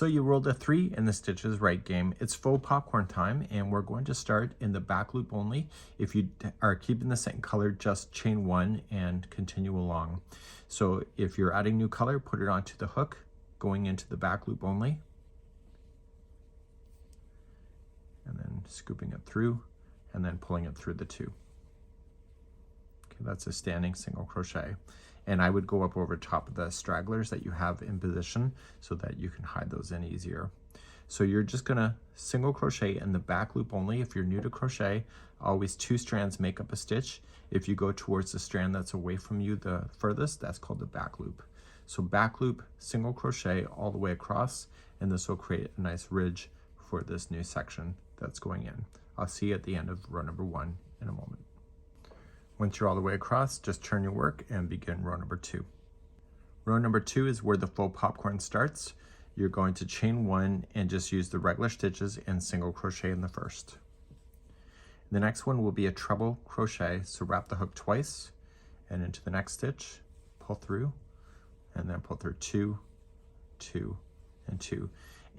So you rolled a 3 in the Stitch is Right game. It's faux popcorn time, and we're going to start in the back loop only. If you are keeping the same color, just chain 1 and continue along. So if you're adding new color, put it onto the hook, going into the back loop only, and then scooping it through, and then pulling it through the 2. Okay, that's a standing single crochet. And I would go up over top of the stragglers that you have in position so that you can hide those in easier. So you're just gonna single crochet in the back loop only. If you're new to crochet, always 2 strands make up a stitch. If you go towards the strand that's away from you the furthest, that's called the back loop. So back loop, single crochet all the way across, and this will create a nice ridge for this new section that's going in. I'll see you at the end of row number 1 in a moment. Once you're all the way across, just turn your work and begin row number 2. Row number 2 is where the faux popcorn starts. You're going to chain 1 and just use the regular stitches and single crochet in the first. The next one will be a treble crochet, so wrap the hook twice and into the next stitch, pull through, and then pull through 2, 2, and 2.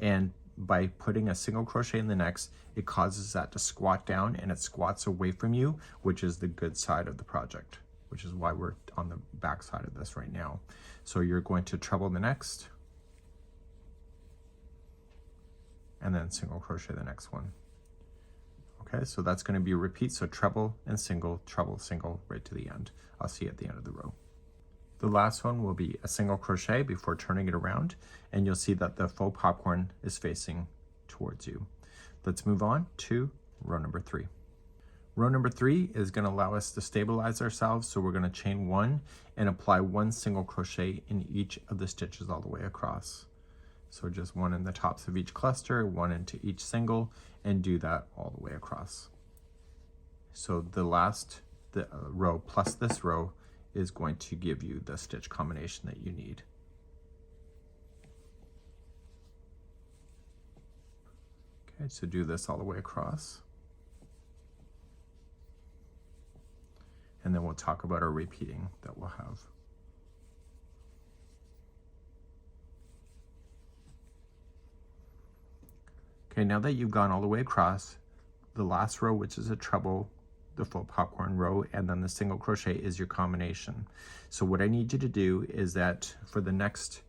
And by putting a single crochet in the next, it causes that to squat down, and it squats away from you, which is the good side of the project, which is why we're on the back side of this right now. So you're going to treble the next, and then single crochet the next one. Okay, so that's going to be a repeat, so treble and single, treble, single, right to the end. I'll see you at the end of the row. The last one will be a single crochet before turning it around, and you'll see that the faux popcorn is facing towards you. Let's move on to row number 3. Row number 3 is going to allow us to stabilize ourselves, so we're going to chain 1 and apply 1 single crochet in each of the stitches all the way across. So just 1 in the tops of each cluster, 1 into each single, and do that all the way across. So the last row plus this row is going to give you the stitch combination that you need. Okay, so do this all the way across. And then we'll talk about our repeating that we'll have. Okay, now that you've gone all the way across, the last row, which is a treble, the faux popcorn row, and then the single crochet is your combination. So what I need you to do is that for the next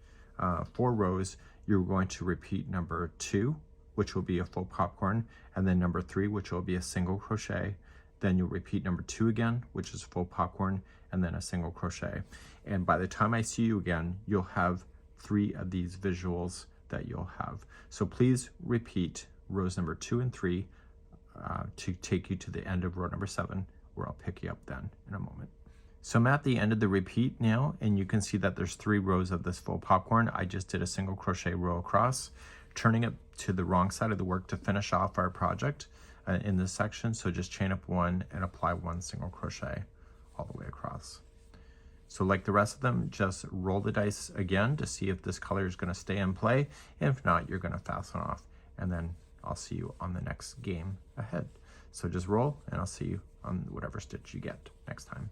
4 rows, you're going to repeat number 2, which will be a faux popcorn, and then number 3, which will be a single crochet. Then you'll repeat number 2 again, which is faux popcorn, and then a single crochet. And by the time I see you again, you'll have 3 of these visuals that you'll have. So please repeat rows number 2 and 3 to take you to the end of row number 7, where I'll pick you up then in a moment. So I'm at the end of the repeat now, and you can see that there's 3 rows of this faux popcorn. I just did a single crochet row across, turning it to the wrong side of the work to finish off our project in this section. So just chain up 1 and apply 1 single crochet all the way across. So like the rest of them, just roll the dice again to see if this color is going to stay in play. And if not, you're going to fasten off, and then I'll see you on the next game ahead. So just roll, and I'll see you on whatever stitch you get next time.